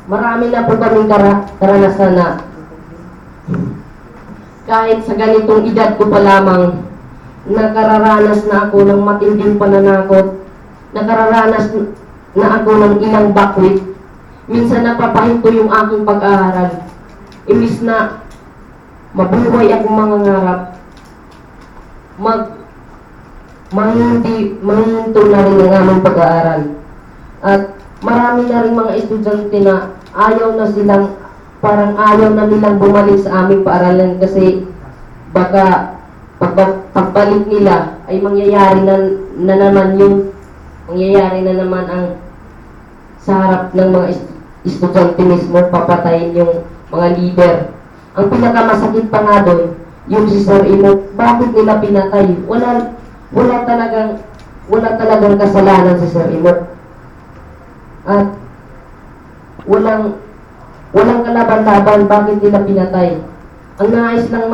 Marami na po kaming karanasan na kahit sa ganitong edad ko pa lamang, nakararanas na ako ng matinding pananakot, nakararanas na ako ng ilang bakwit. Minsan napapahinto yung aking pag-aaral. Imbis na mabuhay akong mangangarap, mahinto na rin ang aming pag-aaral. At marami na rin mga estudyante na ayaw na nilang bumalik sa aming paaralan kasi baka pagbalik nila ay mangyayari na naman ang sa harap ng mga estudyante mismo, papatayin yung mga leader. Ang pinakamasakit pa nga doon, yung si Sir Ino, bakit nila pinatay? Wala talagang kasalanan si Sir Ino. At walang kalaban-laban, bakit nila pinatay? Ang nais lang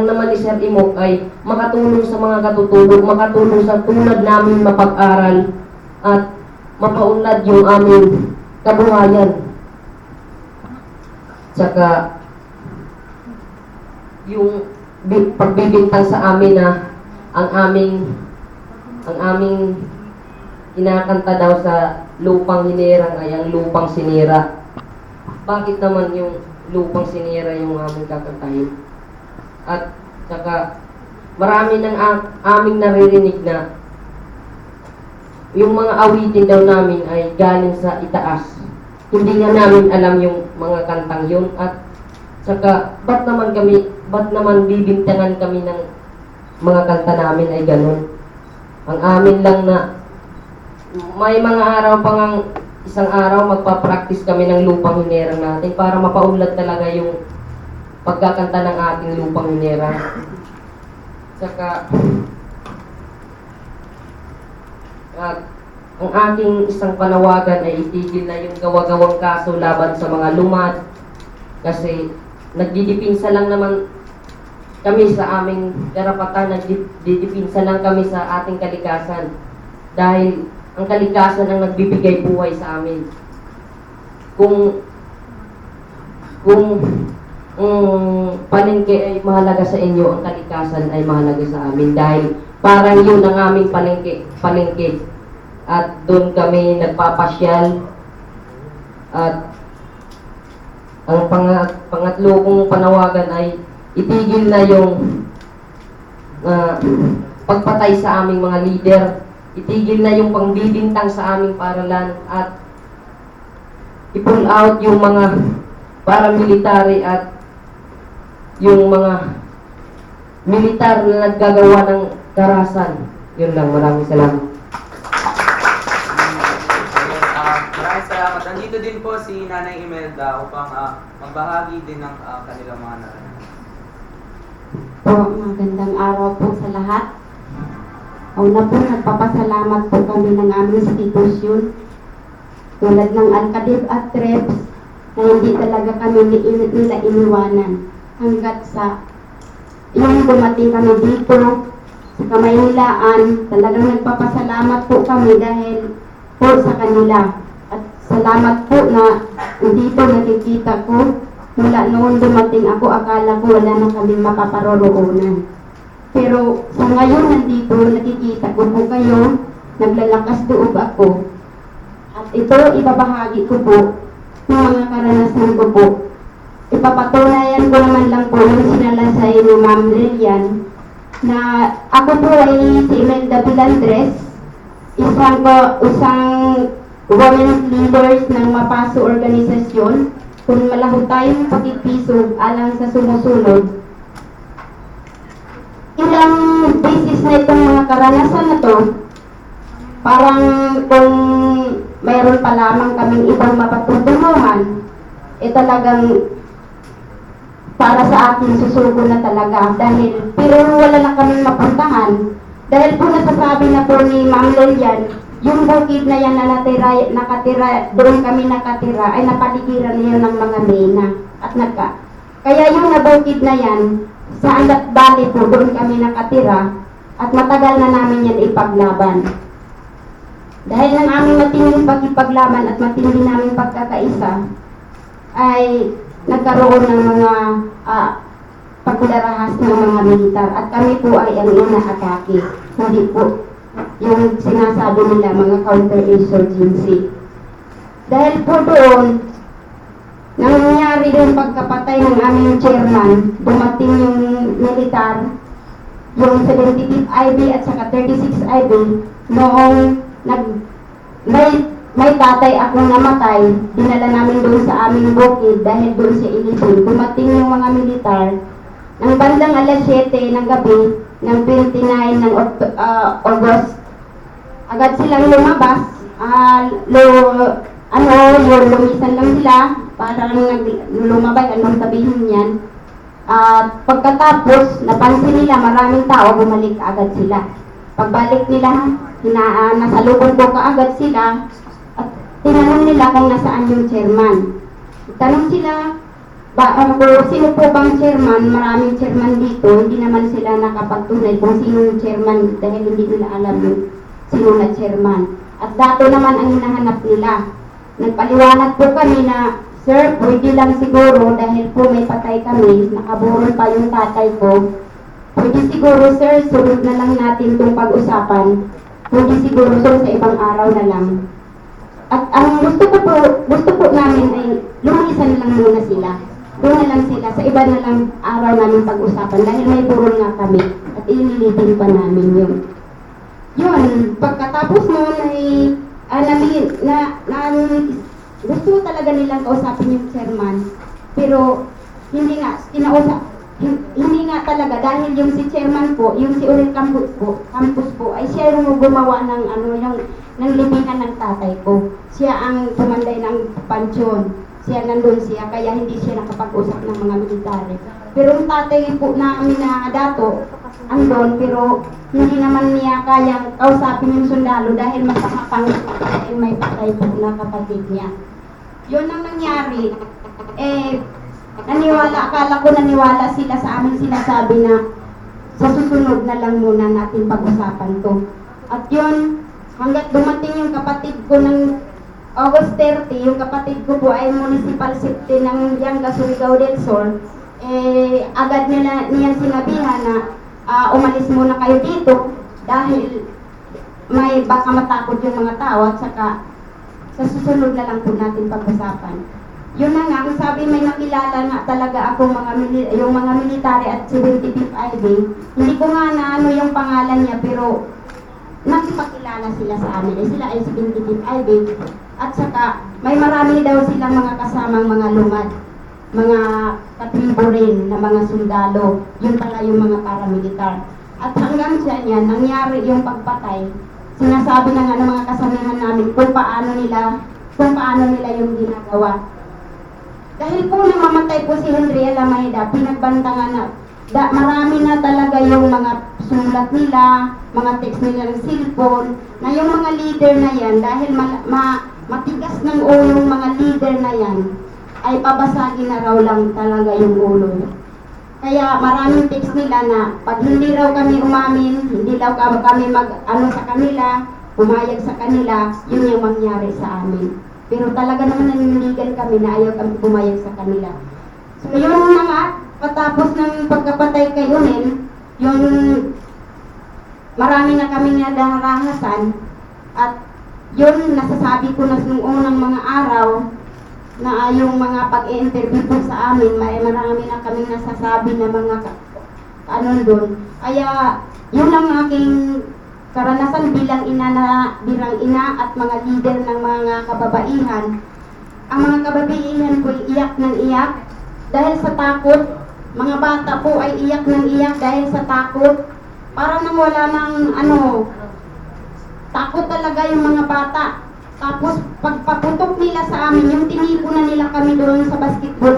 naman ni Sir Imok ay makatulong sa mga katutulog, makatulong sa tulad namin mapag-aral at mapaunlad yung aming kabuhayan. Tsaka yung pagbibintang sa amin na ang aming kinakanta daw sa lupang hinirang ay ang lupang sinira. bakit naman yung lupang sinira yung aming kakantahin. At saka marami ng aming naririnig na yung mga awitin daw namin ay galing sa itaas. Hindi nga namin alam yung mga kantang yun. At saka ba't naman bibintangan kami ng mga kanta namin ay ganun. Ang amin lang na may mga araw pang isang araw magpa-practice kami ng lupang hinirang natin para mapaunlad talaga yung pagkakanta ng ating lupang hinirang. Saka at ang aking isang panawagan ay itigil na yung gawa-gawang kaso laban sa mga lumad kasi nagdidipinsa lang naman kami sa aming karapatan, nagdidipinsa lang kami sa ating kalikasan dahil ang kalikasan ang nagbibigay buhay sa amin. Kung palengke ay mahalaga sa inyo, ang kalikasan ay mahalaga sa amin dahil parang yun ang aming palengke. At doon kami nagpapasyal. At ang pangatlo kong panawagan ay itigil na yung pagpatay sa aming mga leader. Itigil na yung pangbibintang sa aming paralan at i-pull out yung mga paramilitary at yung mga militar na naggagawa ng karahasan. Yun lang, maraming salamat. Maraming salamat. Nandito din po si Nanay Imelda upang magbahagi din ng kanilang mga naranasan. Po, magandang araw po sa lahat. Una po, nagpapasalamat po kami ng aming institusyon tulad ng Alcadib at Trebs na hindi talaga kami nila iniwanan hanggat sa yung dumating kami dito sa Kamaynilaan. Talagang nagpapasalamat po kami dahil po sa kanila. At salamat po na dito nakikita ko. Mula noon dumating ako, akala ko wala na kaming mapaparoroonan. Pero sa ngayon nandito, nakikita ko po kayo, naglalakas loob ako. At ito, ibabahagi ko po ng mga karanasan ko po. Ipapatunayan ko naman lang po yung sinalasay ni Ma'am Lilian na ako po ay si Imelda Bilandres, isang women's leaders ng Mapaso organisasyon. Kung malaho tayong pagkipiso alang sa sumusunod. Ilang basis na itong mga karanasan na to, parang kung mayroon pa lamang kaming ibang mapatutunguhan, talagang para sa akin susuko na talaga dahil pero wala na kaming mapuntahan dahil po nasasabi na po ni Ma'am Lilian, yung bukid na yan na nakatira, doon kami nakatira, ay napaligiran niya ng mga mena at kaya yung nabukid na yan, sa Andat Valley po, doon kami nakatira at matagal na namin yan ipaglaban. Dahil ng aming matinding pagipaglaban at matindi namin pagkakaisa, ay nagkaroon ng mga pagdarahas ng mga militar at kami po ay ang inaatake, hindi po yung sinasabi nila mga counter-insurgency. Dahil po doon, nangyari yung pagkapatay ng aming chairman, dumating yung militar, yung 75 IB at saka 36 IB, noong may tatay akong namatay, dinala namin doon sa aming bukid dahil doon siya ilibing. Dumating yung mga militar, ng bandang alas 7 ng gabi, ng 29 ng August, agad silang lumabas, lumisan lang sila, parang lumabay, anong sabihin yan. Pagkatapos, napansin nila maraming tao, bumalik agad sila. Pagbalik nila, nasalubong ko kaagad sila, at tinanong nila kung nasaan yung chairman. Tanong sila, sino po bang chairman? Maraming chairman dito, hindi naman sila nakapagtunay kung sino yung chairman dahil hindi nila alam yung sino na chairman. At dato naman ang hinahanap nila. Nagpaliwanag po kami na, sir, pwede lang siguro dahil po may patay kami, nakaburol pa yung tatay ko. Pwede siguro, sir, sunod na lang natin itong pag-usapan. Pwede siguro, sir, sa ibang araw na lang. At ang gusto po namin ay lumisan lang muna sila. Doon na lang sila, sa iba na lang araw namin pag-usapan dahil may burol nga kami at ililitin pa namin yun. Yun, pagkatapos noon ay gusto talaga nilang kausapin yung chairman, pero hindi nga talaga dahil yung si chairman po, yung si Orel Campus po ay siya yung gumawa ng ng libingan ng tatay ko. Siya ang pumanday ng pansyon. Siya nandun siya, kaya hindi siya nakapag-usap ng mga military. Pero yung tatay po namin na dato, andon, pero hindi naman niya kayang kausapin yung sundalo dahil mas nakapang dahil may patay po na kapatid niya. Yun ang nangyari. Akala ko naniwala sila sa amin sinasabi na sa susunod na lang muna natin pag-usapan to. At yun, hanggat dumating yung kapatid ko ng August 30, yung kapatid ko po ay municipal safety ng Yanga, Surigao del Sur, agad niyan sinabihan na umalis muna kayo dito dahil may baka matakot yung mga tao at saka sa susunod na lang po natin pag-usapan. Yun na nga, ang sabi may nakilala nga talaga ako yung mga military at 75th IB. Hindi ko nga na ano yung pangalan niya pero nakipagkilala sila sa amin. Sila ay 75th IB. At saka may marami daw silang mga kasamang mga lumad, mga katribo rin na mga sundalo. Yun pala yung mga paramilitar. At hanggang siya niyan, nangyari yung pagpatay. Sinasabi na nga ng mga kasamahan namin kung paano nila yung ginagawa. Dahil po namamatay po si Henry Alameda, pinagbantangan na marami na talaga yung mga sulat nila, mga text nila ng cellphone, na yung mga leader na yan, dahil matigas ng ulo yung mga leader na yan, ay pabasagin na raw lang talaga yung ulo. Kaya maraming text nila na pag hindi raw kami umamin, hindi daw kami sa kanila, pumayag sa kanila, yun yung mangyari sa amin. Pero talaga naman nanindigan kami na ayaw kami pumayag sa kanila. So yun na nga, patapos ng pagkapatay kay Unel, yung marami na kami nadarahasan at yun nasasabi ko na nung unang mga araw na yung mga pag-i-interview po sa amin, marami na kaming nasasabi na mga doon. Kaya yun ang aking karanasan bilang ina at mga leader ng mga kababaihan. Ang mga kababaihan po ay iyak ng iyak dahil sa takot. Mga bata po ay iyak ng iyak dahil sa takot. Parang nang wala ng takot talaga yung mga bata. Tapos pagpaputok nila sa amin, yung tinipunan nila kami doon sa basketball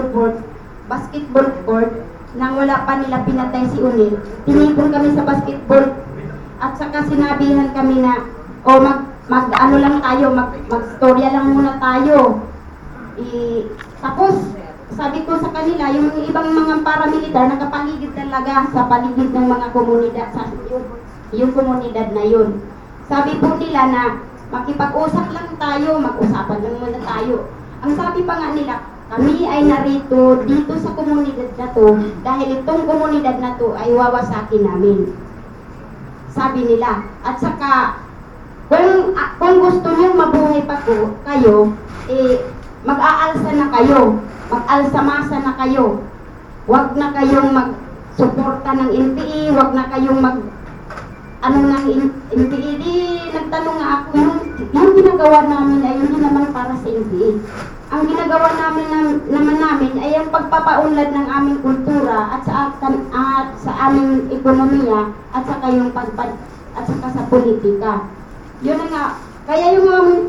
court, nang wala pa nila pinatay si Unil. Tinipon kami sa basketball at saka sinabihan kami na mag-storya lang muna tayo. Tapos sabi ko sa kanila, yung ibang mga paramilitar nakapaligid talaga sa paligid ng mga komunidad, yung komunidad na yun. Sabi po nila na makipag-usap lang tayo, mag-usapan lang muna tayo. Ang sabi pa nga nila, kami ay narito dito sa komunidad na to dahil itong komunidad na to ay wawasakin namin. Sabi nila. At saka, kung gusto nyo mabuhay pa kayo, mag-aalsa na kayo. Mag-alsamasa na kayo. Huwag na kayong mag-suporta ng NPA, huwag na kayong ng NPA. Nagtanong nga ako, yung ginagawa namin ay hindi naman para sa NPA. Ang ginagawa namin ay ang pagpapaunlad ng aming kultura at sa aming ekonomiya at saka at saka sa politika. Yun na nga. Kaya yung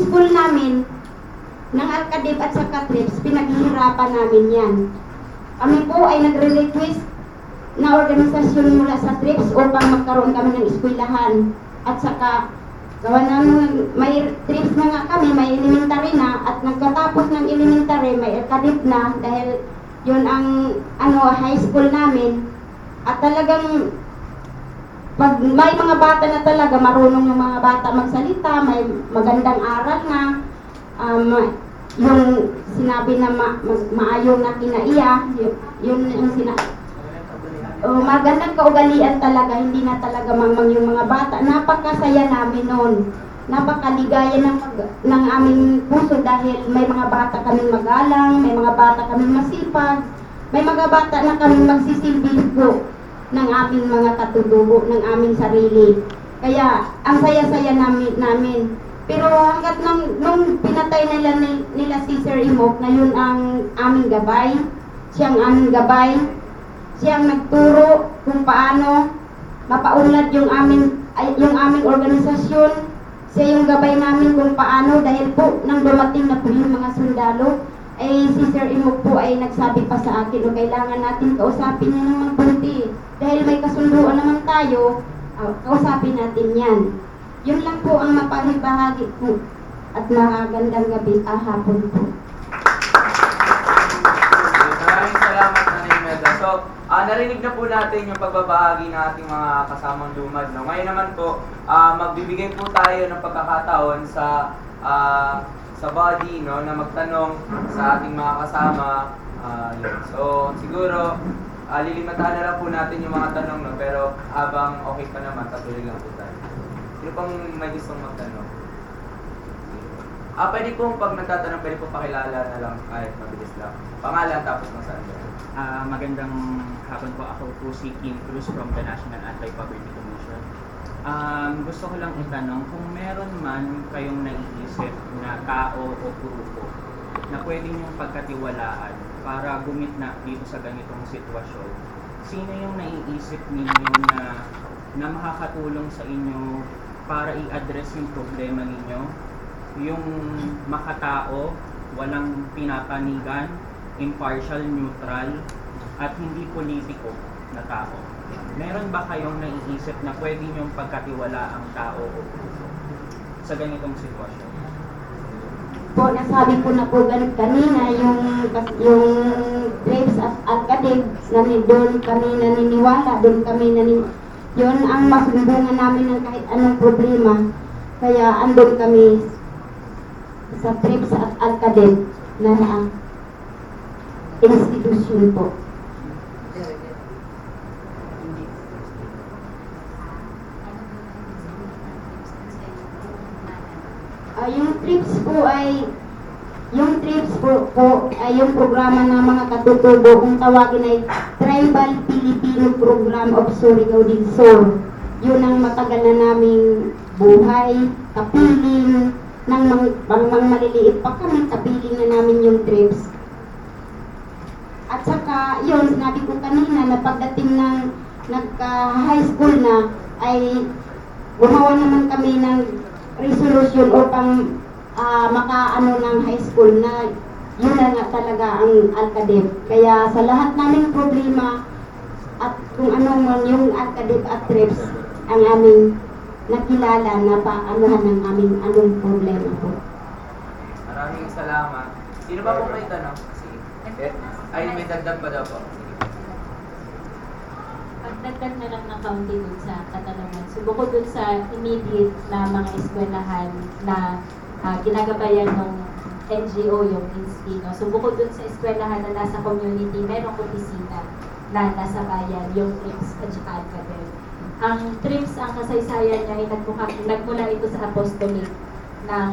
school namin ng Alcadib at saka TRIPS, pinaghihirapan namin yan. Kami po ay nagre-request na organisasyon mula sa TRIPS upang magkaroon kami ng eskwelahan. At saka, gawa namin, may TRIPS na nga kami, may elementary na, at nagkatapos ng elementary, may Alcadib na, dahil yun ang high school namin. At talagang, pag may mga bata na talaga, marunong yung mga bata magsalita, may magandang aral na, yung sinabi na maayong na kinaiya, yun yung magandang kaugalian talaga, hindi na talaga yung mga bata. Napakasaya namin noon. napakaligaya ng aming puso dahil may mga bata kaming magalang, may mga bata kaming masipag, may mga bata na kaming magsisilbi po ng aming mga katutubo, ng aming sarili. Kaya ang saya-saya namin. Pero hanggat nung pinatay nila si Sir Imok, na yun ang aming gabay, siyang aming gabay, siyang nagturo kung paano mapaunlad yung aming organisasyon. Siya yung gabay namin kung paano, dahil po nang dumating na po yung mga sundalo, ay si Sir Imok po ay nagsabi pa sa akin, o kailangan natin kausapin niya ng mabuti. Dahil may kasunduan naman tayo, kausapin natin yan. Yun lang po ang mapahibahagi po. At magandang gabi, hapon po. Maraming salamat na Imelda. So, narinig na po natin yung pagbabahagi ng ating mga kasamang lumad. No? Ngayon naman po, magbibigay po tayo ng pagkakataon sa body, no, na magtanong sa ating mga kasama. Yun. So, siguro, lilimatahan na lang po natin yung mga tanong, no? Pero habang okay pa naman, patuloy lang po tayo. Sino pang may gustong magtanong? Pwede po pag nagtatanong, pwede po pakilala na lang kahit mabilis lang. Pangalan tapos masaan ba? Magandang hapon po. Ako po si Kim Cruz from the National Anti-Poverty Commission. Gusto ko lang itanong kung meron man kayong naiisip na tao o grupo na pwede niyong pagkatiwalaan para gumitna dito sa ganitong sitwasyon. Sino yung naiisip ninyo na makakatulong sa inyo para i-address yung problema ninyo? Yung makatao, walang pinapanigan, impartial, neutral, at hindi politiko na tao. Meron ba kayong naiisip na pwede niyong pagkatiwala ang tao sa ganitong sitwasyon? Po, nasabi ko na po kanina, yung Graves at Alcadib, doon kami naniniwala, yun ang masumbungan namin ng kahit anong problema. Kaya andun kami sa Trips at Alcadib na institusyon po. Yung trips po ay yung programa ng mga katutubo, kung tawagin ay Tribal Filipino Program of Surigao del Sur. Yun ang matagal na naming buhay, kapiling ng mga maliliit pa kami, kapiling na namin yung trips. At saka yun, sinabi ko kanina na pagdating ng nagka-high school na ay gumawa naman kami ng resolution upang makaano ng high school na yun na nga talaga ang Alcadib. Kaya sa lahat naming problema at kung ano man yung Alcadib at Trips ang aming nakilala na paanuhan ng aming anong problema po. Maraming salamat. Sino ba po may tanong? Sige. Ay, may dagdag pa daw po. Pagdagdag na lang ng kaunti dun sa katanungan. Subukod dun sa immediate na mga eskwelahan na ginagabayan ng NGO, yung INSTI. No? Subukod dun sa eskwelahan na nasa community, merong opisina na nasa bayan, yung TRIPS at saka Alcadib. Ang TRIPS, ang kasaysayan niya ay nagmula ito sa apostolate ng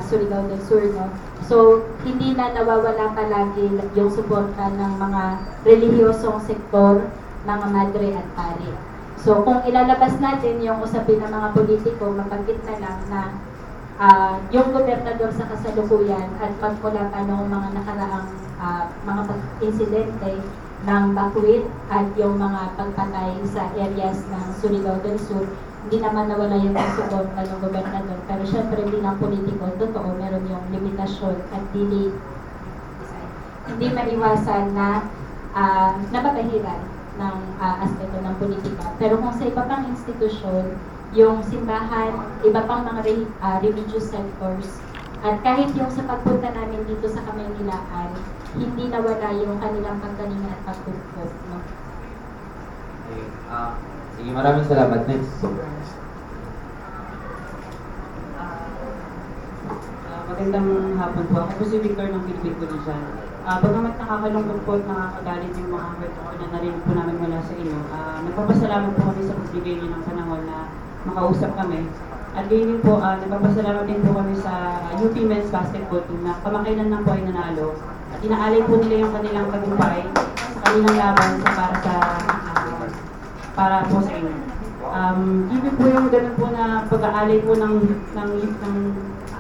Surigao del Sur. No? So, hindi na nawawala palagi yung suporta ng mga relihiyosong sektor, mga madre at pare. So, kung ilalabas natin yung usapin ng mga politiko, mabanggit na lang na yung gobernador sa kasalukuyan at pagmula pa noong mga nakaraang mga insidente ng bakwit at yung mga pagpatay sa areas ng Surigao del Sur, hindi naman nawala yung suporta ng gobernador. Pero syempre bilang politiko, totoo, meron yung limitasyon at hindi maiwasan na napapahiran ng aspeto ng politika. Pero kung sa iba pang institusyon, yung simbahan, iba pang mga religious sectors, at kahit yung sa pagpunta namin dito sa Kamaynilaan, hindi nawala yung kanilang pagkalinga at pagtutupok. No? Sige, maraming salamat. Next. Magandang hapon po. Ako po si Victor ng Philippine Polisian. Bagamat nakakalungkot po at nakakagalit yung mga kwento na narinig po namin mula sa inyo, nagpapasalamat po kami sa pagbigay niyo ng panahon na makausap kami. At gayon din po, nagpapasalamat din po kami sa UP Men's Basketball Team na kamakailan lang po ay nanalo. At inaalay po nila yung kanilang tagumpay sa kanilang laban para po sa inyo. Given po yung ganun po na pag-aalay po ng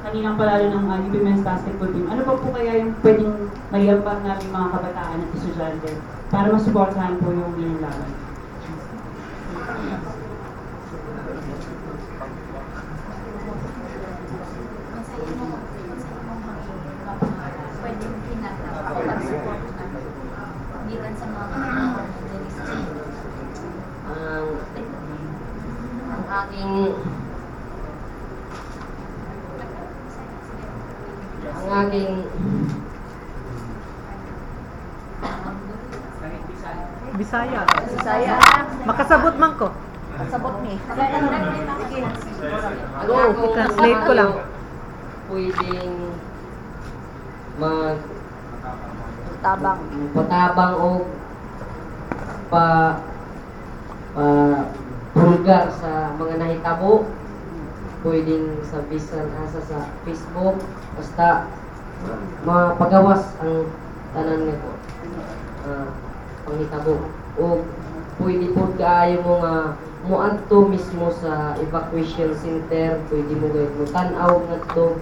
kanilang palalo ng UP Men's Basketball Team, ano pa po kaya yung pwedeng mayabang namin mga kabataan at estudyante para masuportahan po yung inyong laban? Pwedeng pag-support natin. Given sa mga ang aking Bisaya. Makasabot man ko. Sabot ni. Go, translate ko lang. Pwedeng patabang o bulgar sa mga nahitabo, pwedeng sa bisan asa sa Facebook, basta mapagawas ang tanan nga po panghitabo. O pwede po kaayo mo nga muadto mismo sa evacuation center, pwede mo gayud mo tan-aw ngadto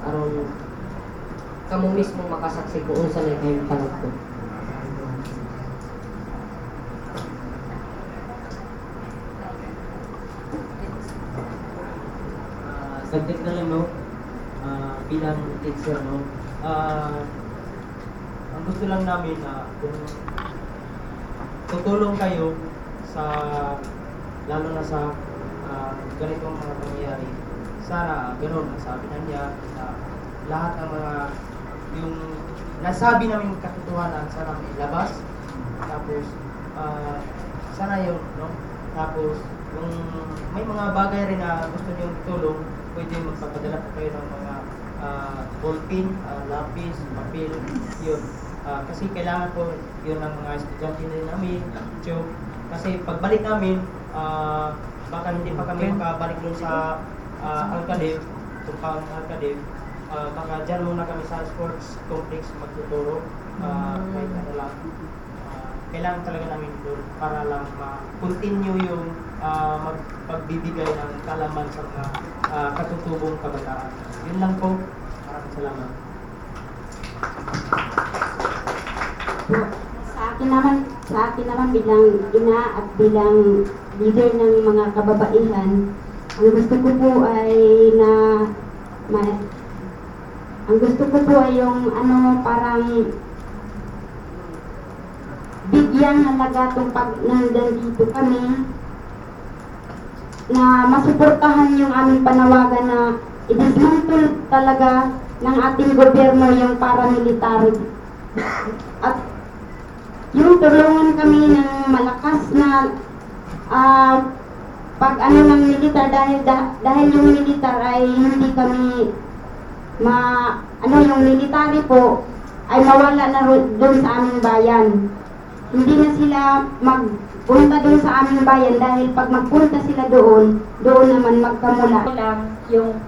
aron kamo mismo makasaksi kung unsa na kayong panagto. Dagdag na lang, no? Bilang teacher, no? Ang gusto lang namin na kung tutulong kayo sa, lalo na sa ganitong mga pangyayari, sana ganun, sabi na niya, lahat ng mga yung nasabi namin katotohanan sana may labas, tapos sana yun, no? Tapos kung may mga bagay rin na gusto nyo itulong, pwede magpapadala po kayo ng mga ballpen, lapis, papel, yun. Kasi kailangan po yun ng mga estudyante rin namin, tube. Kasi pagbalik namin, baka hindi pa kami makabalik doon sa Alcalib, Tumpang Alcalib. Baka dyan muna kami sa sports complex magtuturo. Kahit ano lang. Kailangan talaga namin doon para lang ma-continue yung pagbibigay ng kalaman sa mga katutubong kabataan. Yun lang po. Maraming salamat. Sa akin naman bilang ina at bilang leader ng mga kababaihan, ang gusto ko po ay yung parang bigyan halaga itong pag nandito kami na masuportahan yung aming panawagan na i-dismantle talaga ng ating gobyerno yung paramilitary at yung tulungan kami ng malakas na pag ng militar dahil yung militar ay hindi kami yung military po ay mawala na doon sa aming bayan. Hindi na sila magpunta doon sa aming bayan dahil pag magpunta sila doon naman magkamula. Lang yung